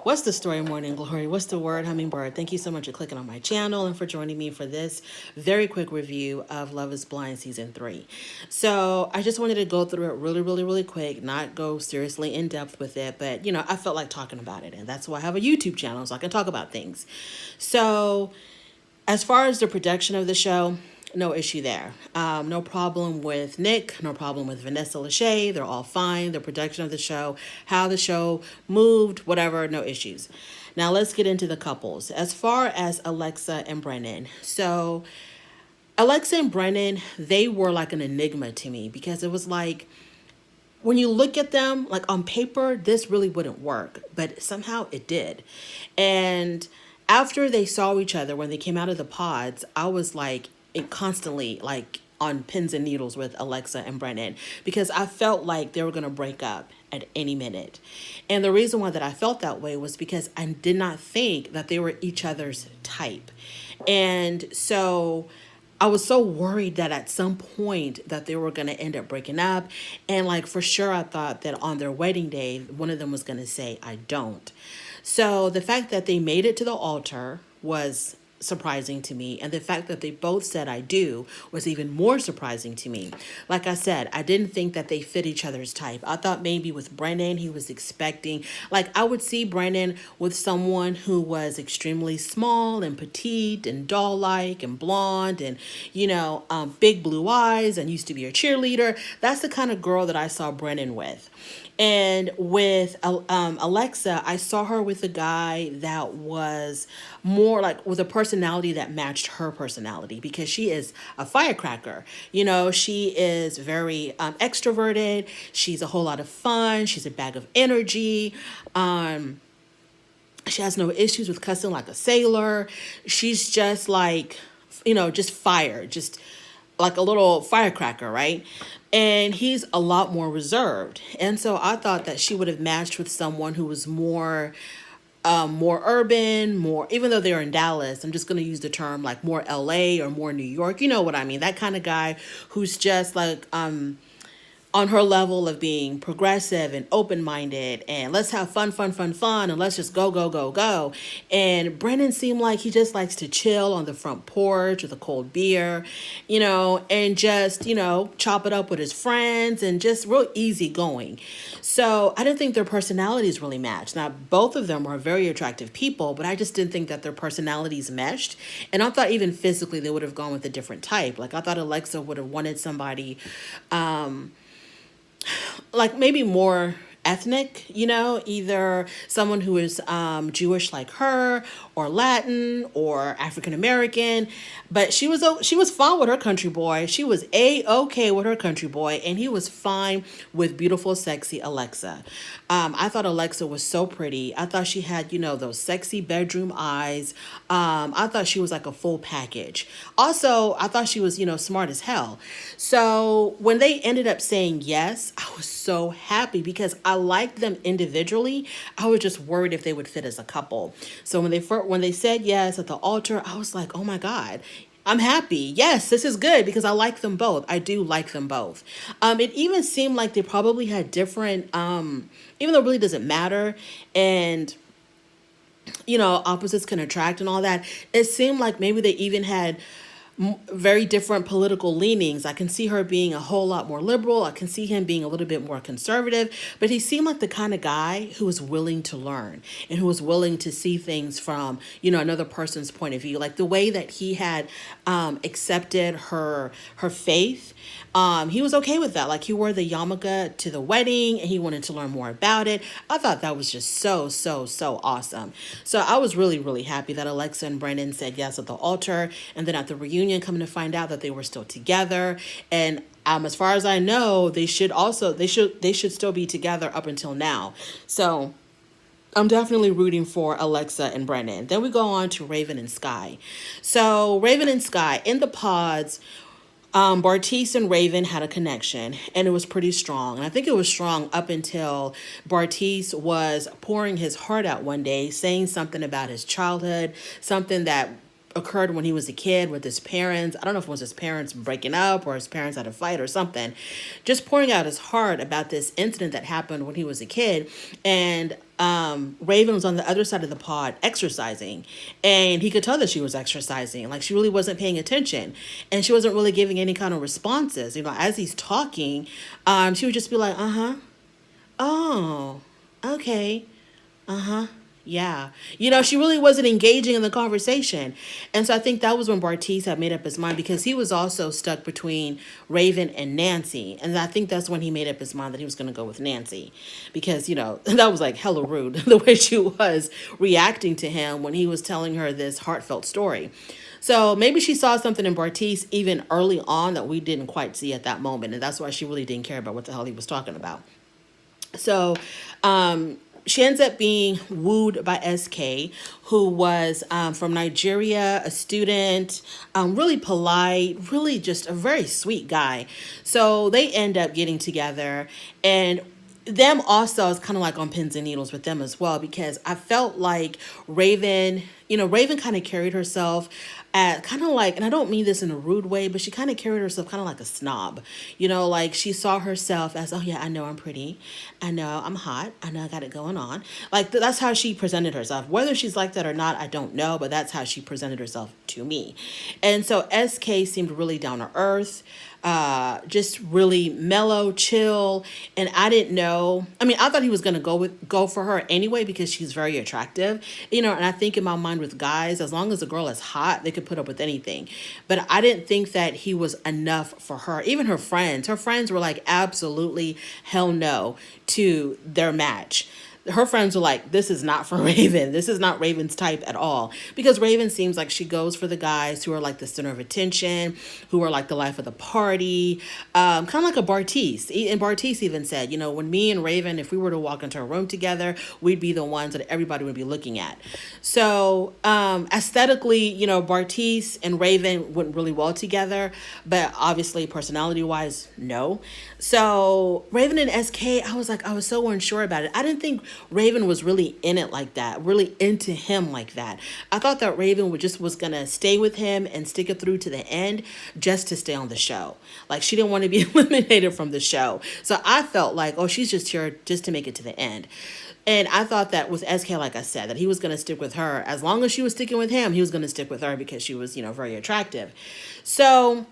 What's the story, Morning Glory? What's the word, Hummingbird? Thank you so much for clicking on my channel and for joining me for this very quick review of Love is Blind Season 3. So I just wanted to go through it really quick, not go seriously in depth with it, but I felt like talking about it, and that's why I have a YouTube channel so I can talk about things. So as far as the production of the show, no issue there. No problem with Nick, no problem with Vanessa Lachey. They're all fine. The production of the show, how the show moved, whatever, no issues. Now let's get into the couples. As far as Alexa and Brennan. So Alexa and Brennan, they were like an enigma to me because it was like, when you look at them, like on paper, this really wouldn't work, but somehow it did. And after they saw each other, when they came out of the pods, I was like, it constantly like on pins and needles with Alexa and Brennan because I felt like they were going to break up at any minute. And the reason why that I felt that way was because I did not think that they were each other's type. And so I was so worried that at some point that they were going to end up breaking up. And like for sure, I thought that on their wedding day, one of them was going to say, I don't. So the fact that they made it to the altar was surprising to me, and the fact that they both said I do was even more surprising to me. Like I said, I didn't think that they fit each other's type. I thought maybe with Brennan he was expecting, like I would see Brennan with someone who was extremely small and petite and doll like and blonde and big blue eyes and used to be a cheerleader. That's the kind of girl that I saw Brennan with. And with Alexa, I saw her with a guy that was more like with a personality that matched her personality because she is a firecracker. She is very extroverted. She's a whole lot of fun. She's a bag of energy. She has no issues with cussing like a sailor. She's just like, just fire, just like a little firecracker, right? And he's a lot more reserved. And so I thought that she would have matched with someone who was more urban, more, even though they're in Dallas, I'm just going to use the term like more LA or more New York. You know what I mean? That kind of guy who's just like, on her level of being progressive and open-minded and let's have fun, and let's just go. And Brennan seemed like he just likes to chill on the front porch with a cold beer, and just, chop it up with his friends and just real easy going. So I didn't think their personalities really matched. Now, both of them were very attractive people, but I just didn't think that their personalities meshed. And I thought even physically they would have gone with a different type. Like I thought Alexa would have wanted somebody, like maybe more ethnic, either someone who is Jewish like her or Latin or African American, but she was fine with her country boy. She was okay with her country boy, and he was fine with beautiful, sexy Alexa. I thought Alexa was so pretty. I thought she had those sexy bedroom eyes. I thought she was like a full package. Also, I thought she was smart as hell. So when they ended up saying yes, I was so happy because I liked them individually. I was just worried if they would fit as a couple. So when they said yes at the altar, I was like, oh my God, I'm happy. Yes, this is good because I like them both. I do like them both. It even seemed like they probably had different, even though it really doesn't matter. And opposites can attract and all that. It seemed like maybe they even had very different political leanings. I can see her being a whole lot more liberal. I can see him being a little bit more conservative, but he seemed like the kind of guy who was willing to learn and who was willing to see things from, another person's point of view. Like the way that he had accepted her faith. He was okay with that. Like he wore the yarmulke to the wedding and he wanted to learn more about it. I thought that was just so awesome. So I was really happy that Alexa and Brandon said yes at the altar, and then at the reunion coming to find out that they were still together. And as far as I know, they should still be together up until now. So I'm definitely rooting for Alexa and Brennan. Then we go on to Raven and Sky. So Raven and Sky in the pods, Bartise and Raven had a connection, and it was pretty strong. And I think it was strong up until Bartise was pouring his heart out one day, saying something about his childhood, something that occurred when he was a kid with his parents. I don't know if it was his parents breaking up or his parents had a fight or something. Just pouring out his heart about this incident that happened when he was a kid. And Raven was on the other side of the pod exercising, and he could tell that she was exercising. Like, she really wasn't paying attention, and she wasn't really giving any kind of responses. As he's talking, she would just be like, oh, okay, yeah. She really wasn't engaging in the conversation. And so I think that was when Bartise had made up his mind, because he was also stuck between Raven and Nancy. And I think that's when he made up his mind that he was going to go with Nancy, because, that was like hella rude the way she was reacting to him when he was telling her this heartfelt story. So maybe she saw something in Bartise even early on that we didn't quite see at that moment. And that's why she really didn't care about what the hell he was talking about. So, she ends up being wooed by SK, who was from Nigeria, a student, really polite, really just a very sweet guy. So they end up getting together, and them also is kind of like on pins and needles with them as well, because I felt like Raven kind of carried herself at kind of like, and I don't mean this in a rude way, but she kind of carried herself kind of like a snob. Like she saw herself as, oh yeah, I know I'm pretty. I know I'm hot. I know I got it going on. Like that's how she presented herself. Whether she's like that or not, I don't know, but that's how she presented herself to me. And so SK seemed really down to earth. Just really mellow, chill. And I didn't know. I mean, I thought he was going to go for her anyway, because she's very attractive, and I think in my mind with guys, as long as a girl is hot, they could put up with anything. But I didn't think that he was enough for her. Even her friends were like, absolutely hell no to their match. Her friends were like, this is not for Raven. This is not Raven's type at all. Because Raven seems like she goes for the guys who are like the center of attention, who are like the life of the party, kind of like a Bartise. And Bartise even said, when me and Raven, if we were to walk into a room together, we'd be the ones that everybody would be looking at. So aesthetically, Bartise and Raven went really well together, but obviously personality-wise, no. So Raven and SK, I was so unsure about it. I didn't think Raven was really in it like that, really into him like that. I thought that Raven was gonna stay with him and stick it through to the end just to stay on the show. Like she didn't want to be eliminated from the show. So I felt like, oh, she's just here just to make it to the end. And I thought that with SK, like I said, that he was going to stick with her. As long as she was sticking with him, he was going to stick with her because she was, very attractive. So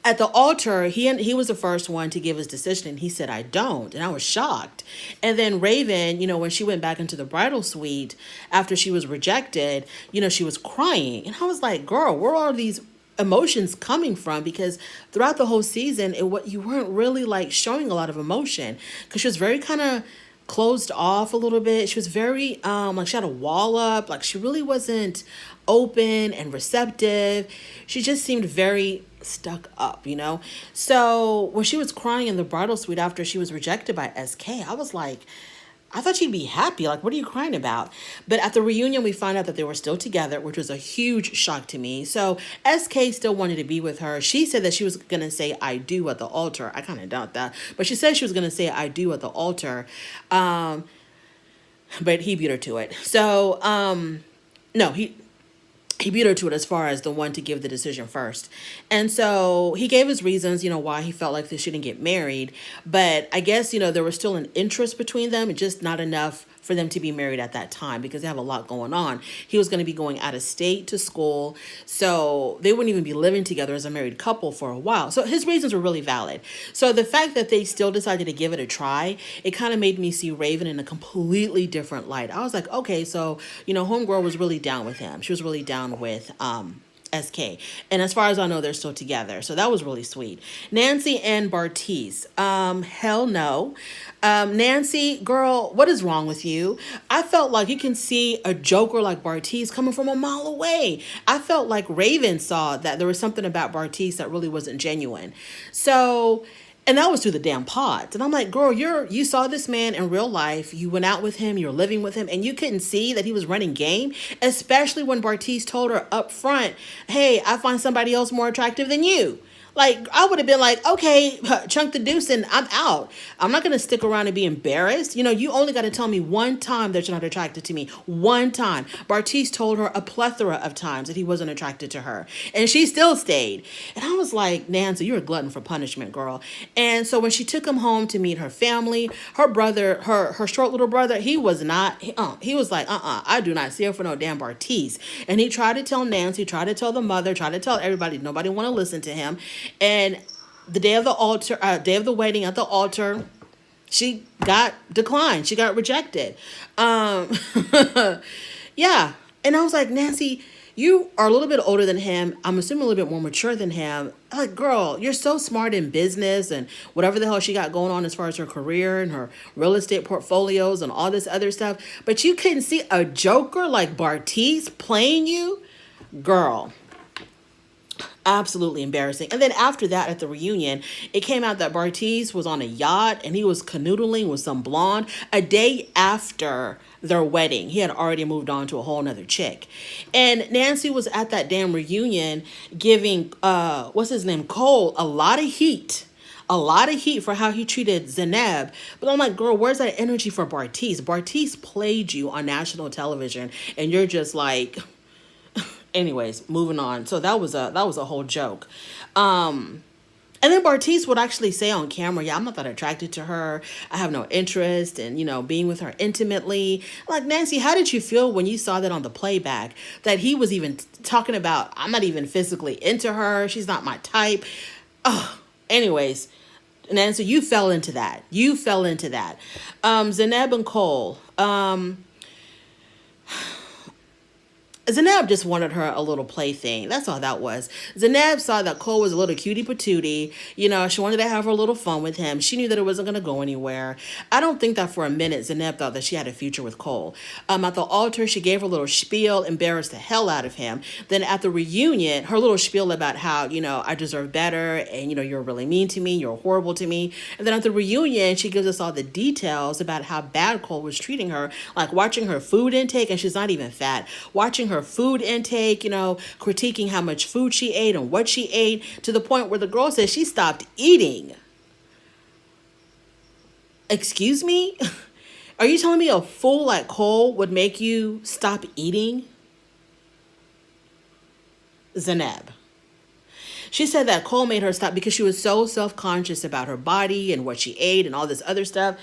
at the altar, he was the first one to give his decision, and he said, I don't. And I was shocked. And then Raven, when she went back into the bridal suite after she was rejected, she was crying. And I was like, girl, where are these emotions coming from? Because throughout the whole season, you weren't really like showing a lot of emotion, because she was very kind of closed off a little bit. She was very like she had a wall up. Like she really wasn't open and receptive. She just seemed very stuck up, So when she was crying in the bridal suite after she was rejected by SK, I was like, I thought she'd be happy. Like, what are you crying about? But at the reunion, we found out that they were still together, which was a huge shock to me. So SK still wanted to be with her. She said that she was going to say, I do at the altar. I kind of doubt that. But she said she was going to say, I do at the altar. But he beat her to it. So, no, he beat her to it as far as the one to give the decision first. And so he gave his reasons, why he felt like they shouldn't get married. But I guess, there was still an interest between them, just not enough for them to be married at that time because they have a lot going on. He was going to be going out of state to school, so they wouldn't even be living together as a married couple for a while. So his reasons were really valid. So the fact that they still decided to give it a try, it kind of made me see Raven in a completely different light. I was like, okay, so, homegirl was really down with him. She was really down with SK. And as far as I know, they're still together. So that was really sweet. Nancy and Bartise. Hell no. Nancy, girl, what is wrong with you? I felt like you can see a joker like Bartise coming from a mile away. I felt like Raven saw that there was something about Bartise that really wasn't genuine. So, and that was through the damn pods. And I'm like, girl, you saw this man in real life. You went out with him. You're living with him. And you couldn't see that he was running game, especially when Bartise told her up front, hey, I find somebody else more attractive than you. Like, I would have been like, okay, chunk the deuce and I'm out. I'm not going to stick around and be embarrassed. You know, you only got to tell me one time that you're not attracted to me. One time. Bartise told her a plethora of times that he wasn't attracted to her. And she still stayed. And I was like, Nancy, you're a glutton for punishment, girl. And so when she took him home to meet her family, her brother, her short little brother, he was not, he was like, I do not see her for no damn Bartise. And he tried to tell Nancy, tried to tell the mother, tried to tell everybody. Nobody want to listen to him. And the day of the altar, day of the wedding at the altar, she got declined. She got rejected. Yeah. And I was like, Nancy, you are a little bit older than him. I'm assuming a little bit more mature than him. I'm like, girl, you're so smart in business and whatever the hell she got going on as far as her career and her real estate portfolios and all this other stuff. But you couldn't see a joker like Bartise playing you? Girl. Absolutely embarrassing. And then after that, at the reunion, it came out that Bartise was on a yacht and he was canoodling with some blonde a day after their wedding. He had already moved on to a whole nother chick. And Nancy was at that damn reunion giving, what's his name, Cole, a lot of heat. A lot of heat for how he treated Zeneb. But I'm like, girl, where's that energy for Bartise? Bartise played you on national television and you're just like... Anyways, moving on. So that was a whole joke. And then Bartise would actually say on camera, yeah, I'm not that attracted to her. I have no interest in, being with her intimately. Like, Nancy, how did you feel when you saw that on the playback? That he was even talking about, I'm not even physically into her. She's not my type. Oh, anyways, Nancy, you fell into that. Zeneb and Cole. Zeneb just wanted her a little plaything. That's all that was. Zeneb saw that Cole was a little cutie patootie. She wanted to have her little fun with him. She knew that it wasn't going to go anywhere. I don't think that for a minute Zeneb thought that she had a future with Cole. At the altar, she gave her little spiel, embarrassed the hell out of him. Then at the reunion, her little spiel about how, I deserve better and, you're really mean to me, you're horrible to me. And then at the reunion, she gives us all the details about how bad Cole was treating her, like watching her food intake, and she's not even fat, watching her food intake, critiquing how much food she ate and what she ate, to the point where the girl says she stopped eating. Excuse me? Are you telling me a fool like Cole would make you stop eating? Zeneb. She said that Cole made her stop because she was so self-conscious about her body and what she ate and all this other stuff.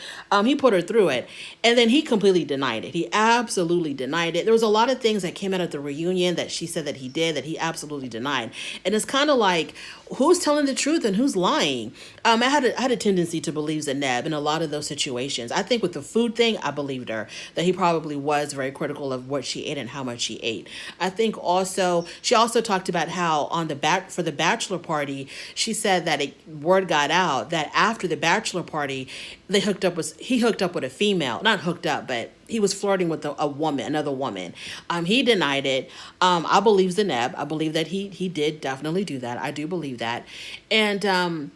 He put her through it. And then he completely denied it. He absolutely denied it. There was a lot of things that came out at the reunion that she said that he did that he absolutely denied. And it's kind of like, who's telling the truth and who's lying? I had a tendency to believe Zeneb in a lot of those situations. I think with the food thing, I believed her, that he probably was very critical of what she ate and how much she ate. I think also, she also talked about how for the bachelor party, she said that word got out that after the bachelor party, he hooked up with a female, not hooked up, but he was flirting with another woman. He denied it. I believe Zeneb. I believe that he did definitely do that. I do believe that. And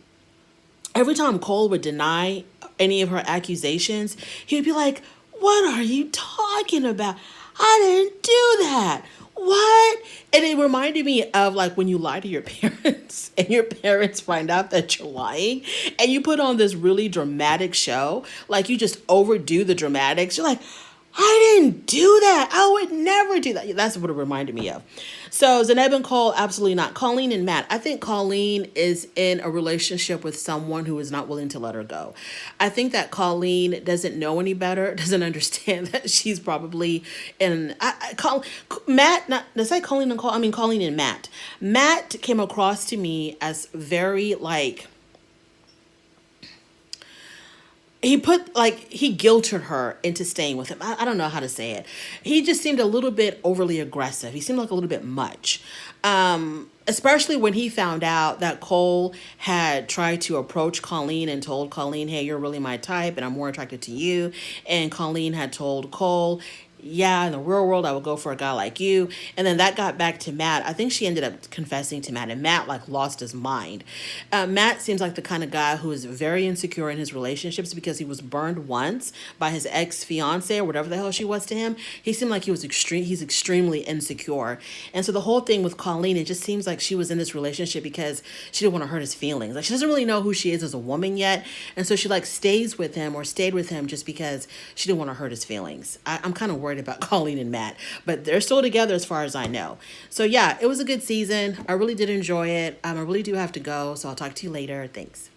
every time Cole would deny any of her accusations, he would be like, what are you talking about? I didn't do that. What? And it reminded me of like when you lie to your parents and your parents find out that you're lying and you put on this really dramatic show. Like you just overdo the dramatics. You're like, I didn't do that. I would never do that. That's what it reminded me of. So Zeneb and Cole, absolutely not. Colleen and Matt. I think Colleen is in a relationship with someone who is not willing to let her go. I think that Colleen doesn't know any better, doesn't understand that she's probably in... Matt, not, did I say Colleen and Cole? I mean Colleen and Matt. Matt came across to me as very like... He guilted her into staying with him. I don't know how to say it. He just seemed a little bit overly aggressive. He seemed like a little bit much. Especially when he found out that Cole had tried to approach Colleen and told Colleen, hey, you're really my type and I'm more attracted to you. And Colleen had told Cole, yeah, in the real world, I would go for a guy like you. And then that got back to Matt. I think she ended up confessing to Matt, and Matt like lost his mind. Matt seems like the kind of guy who is very insecure in his relationships because he was burned once by his ex fiance or whatever the hell she was to him. He seemed like he's extremely insecure. And so the whole thing with Colleen, it just seems like she was in this relationship because she didn't want to hurt his feelings. Like she doesn't really know who she is as a woman yet. And so she like stays with him or stayed with him just because she didn't want to hurt his feelings. I'm kind of worried about Colleen and Matt, but they're still together as far as I know. So yeah, it was a good season. I really did enjoy it. I really do have to go, so I'll talk to you later. Thanks.